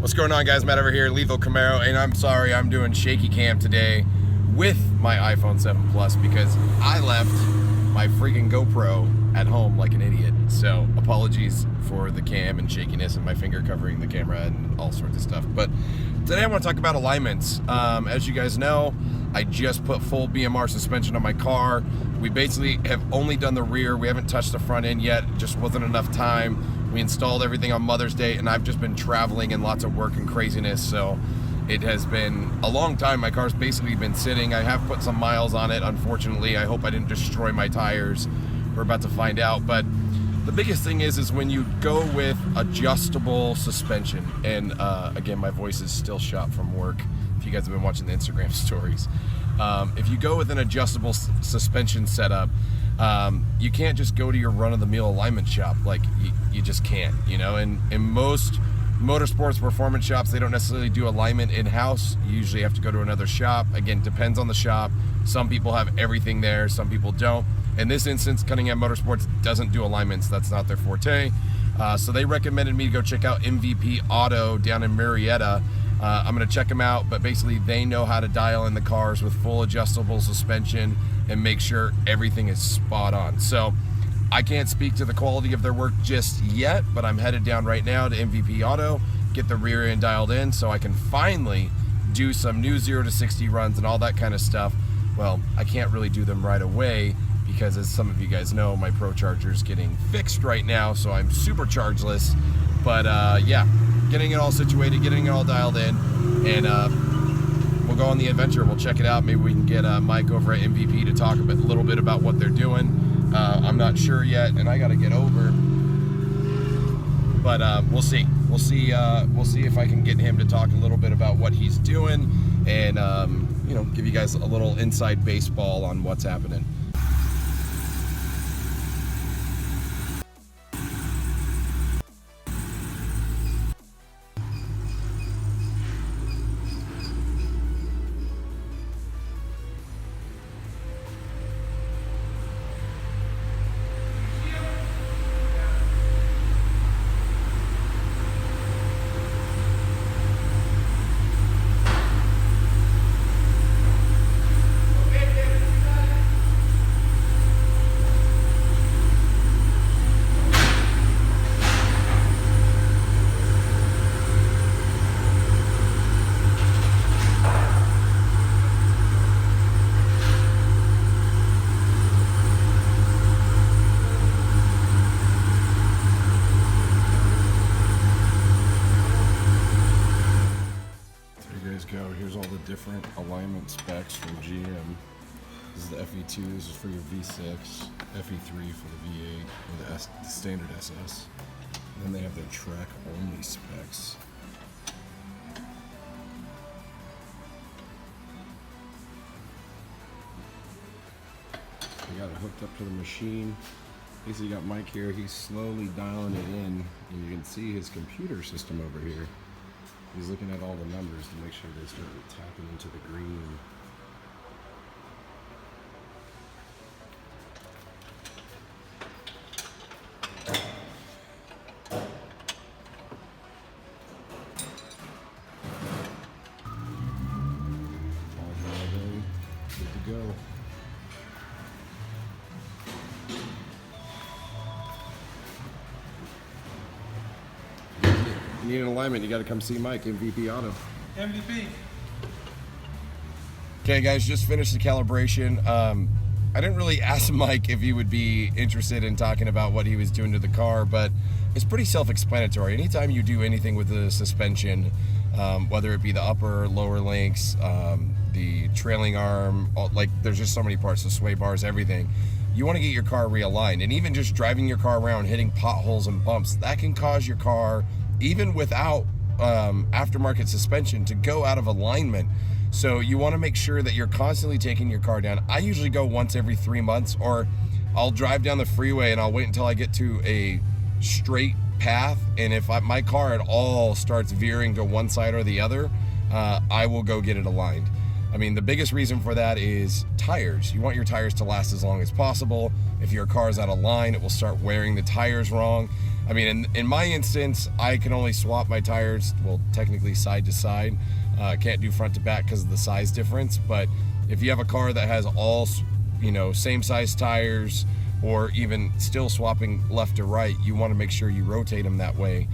What's going on, guys? Matt over here, Lethal Camaro, and I'm sorry I'm doing shaky cam today with my iPhone 7 Plus because I left my freaking GoPro at home like an idiot. So apologies for the cam and shakiness and my finger covering the camera and all sorts of stuff. But today I want to talk about alignments. As you guys know, I just put full BMR suspension on my car. We basically have only done the rear. We haven't touched the front end yet. It just wasn't enough time. We installed everything on Mother's Day, and I've just been traveling and lots of work and craziness, so it has been a long time. My car's basically been sitting. I have put some miles on it, unfortunately. I hope I didn't destroy my tires. We're about to find out. But the biggest thing is when you go with adjustable suspension, and again, my voice is still shot from work, if you guys have been watching the Instagram stories. If you go with an adjustable suspension setup, you can't just go to your run-of-the-mill alignment shop. Like, you just can't, you know. And in most motorsports performance shops, they don't necessarily do alignment in-house. You usually have to go to another shop. Again, depends on the shop. Some people have everything there, some people don't. In this instance, Cunningham Motorsports doesn't do alignments. That's not their forte. So they recommended me to go check out MVP Auto down in Marietta. I'm gonna check them out, but basically they know how to dial in the cars with full adjustable suspension and make sure everything is spot on. So I can't speak to the quality of their work just yet, but I'm headed down right now to MVP Auto, get the rear end dialed in so I can finally do some new 0 to 60 runs and all that kind of stuff. Well, I can't really do them right away because, as some of you guys know, my Pro Charger is getting fixed right now, so I'm superchargeless. But yeah, getting it all situated, getting it all dialed in, and we'll go on the adventure. We'll check it out. Maybe we can get Mike over at MVP to talk a little bit about what they're doing. I'm not sure yet, and I got to get over. But we'll see. We'll see if I can get him to talk a little bit about what he's doing, and you know, give you guys a little inside baseball on what's happening. Here's all the different alignment specs from GM. This is the FE2, this is for your V6, FE3 for the V8, or the standard SS. And then they have their track only specs. We got it hooked up to the machine. Basically, you got Mike here, he's slowly dialing it in, and you can see his computer system over here. He's looking at all the numbers to make sure they start tapping into the green. All dialed in, good to go. You need an alignment, you got to come see Mike, MVP Auto. MVP. Okay, guys, just finished the calibration. I didn't really ask Mike if he would be interested in talking about what he was doing to the car, but it's pretty self-explanatory. Anytime you do anything with the suspension, whether it be the upper or lower links, the trailing arm, like there's just so many parts, the sway bars, everything. You want to get your car realigned, and even just driving your car around, hitting potholes and bumps, that can cause your car, even without aftermarket suspension, to go out of alignment. So you want to make sure that you're constantly taking your car down. I usually go once every 3 months, or I'll drive down the freeway and I'll wait until I get to a straight path, and if my car at all starts veering to one side or the other, I will go get it aligned. I mean, the biggest reason for that is tires. You want your tires to last as long as possible. If your car's out of line, it will start wearing the tires wrong. I mean, in my instance, I can only swap my tires, well, technically side to side. Can't do front to back because of the size difference. But if you have a car that has all, same size tires, or even still swapping left to right, you want to make sure you rotate them that way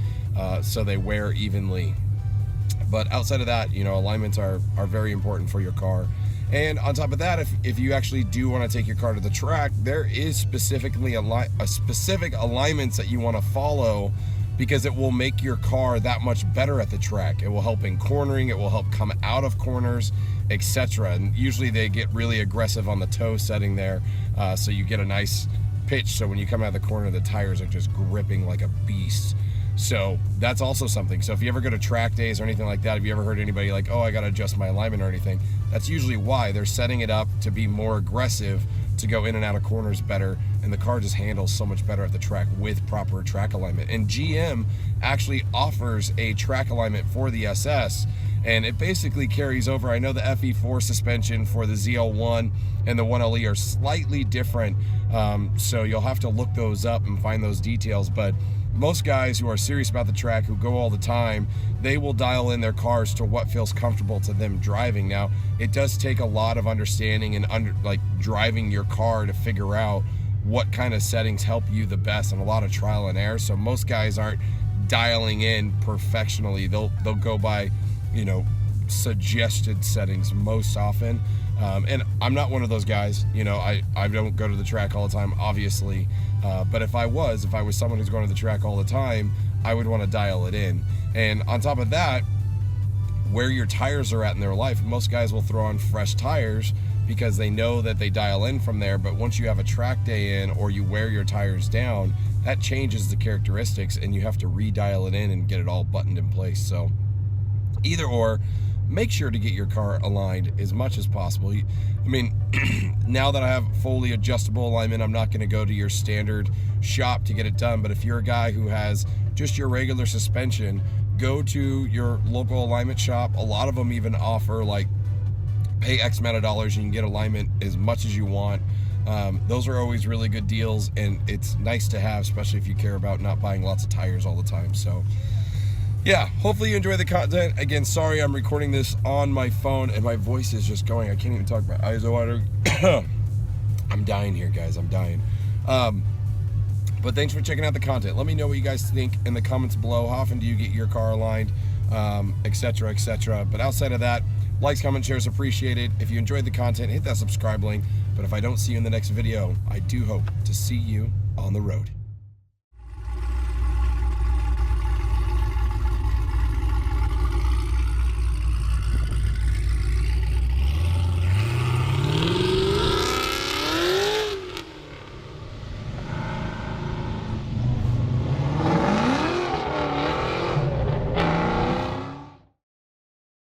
so they wear evenly. But outside of that, alignments are very important for your car. And on top of that, if you actually do want to take your car to the track, there is specific alignments that you want to follow, because it will make your car that much better at the track. It will help in cornering, it will help come out of corners, etc. And usually they get really aggressive on the toe setting there, so you get a nice pitch, so when you come out of the corner, the tires are just gripping like a beast. So that's also something. So if you ever go to track days or anything like that, have you ever heard anybody like, oh, I got to adjust my alignment or anything? That's usually why they're setting it up to be more aggressive, to go in and out of corners better, and the car just handles so much better at the track with proper track alignment. And GM actually offers a track alignment for the SS, and it basically carries over. I know the FE4 suspension for the ZL1 and the 1LE are slightly different, so you'll have to look those up and find those details, but most guys who are serious about the track, who go all the time, they will dial in their cars to what feels comfortable to them driving. Now, it does take a lot of understanding and driving your car to figure out what kind of settings help you the best, and a lot of trial and error. So most guys aren't dialing in perfectionally. They'll go by, suggested settings most often. And I'm not one of those guys. I don't go to the track all the time, obviously. But if I was someone who's going to the track all the time, I would want to dial it in. And on top of that, where your tires are at in their life, most guys will throw on fresh tires because they know that they dial in from there. But once you have a track day in, or you wear your tires down, that changes the characteristics, and you have to redial it in and get it all buttoned in place. So either or, make sure to get your car aligned as much as possible. I mean, now that I have fully adjustable alignment, I'm not going to go to your standard shop to get it done. But if you're a guy who has just your regular suspension, go to your local alignment shop. A lot of them even offer, like, pay X amount of dollars, you can get alignment as much as you want. Those are always really good deals, and it's nice to have, especially if you care about not buying lots of tires all the time. So yeah, hopefully you enjoy the content. Again, sorry I'm recording this on my phone and my voice is just going. I can't even talk. My eyes are watering. I'm dying here, guys. I'm dying. But thanks for checking out the content. Let me know what you guys think in the comments below. How often do you get your car aligned, etc., etc. But outside of that, likes, comments, shares appreciated. If you enjoyed the content, hit that subscribe link. But if I don't see you in the next video, I do hope to see you on the road.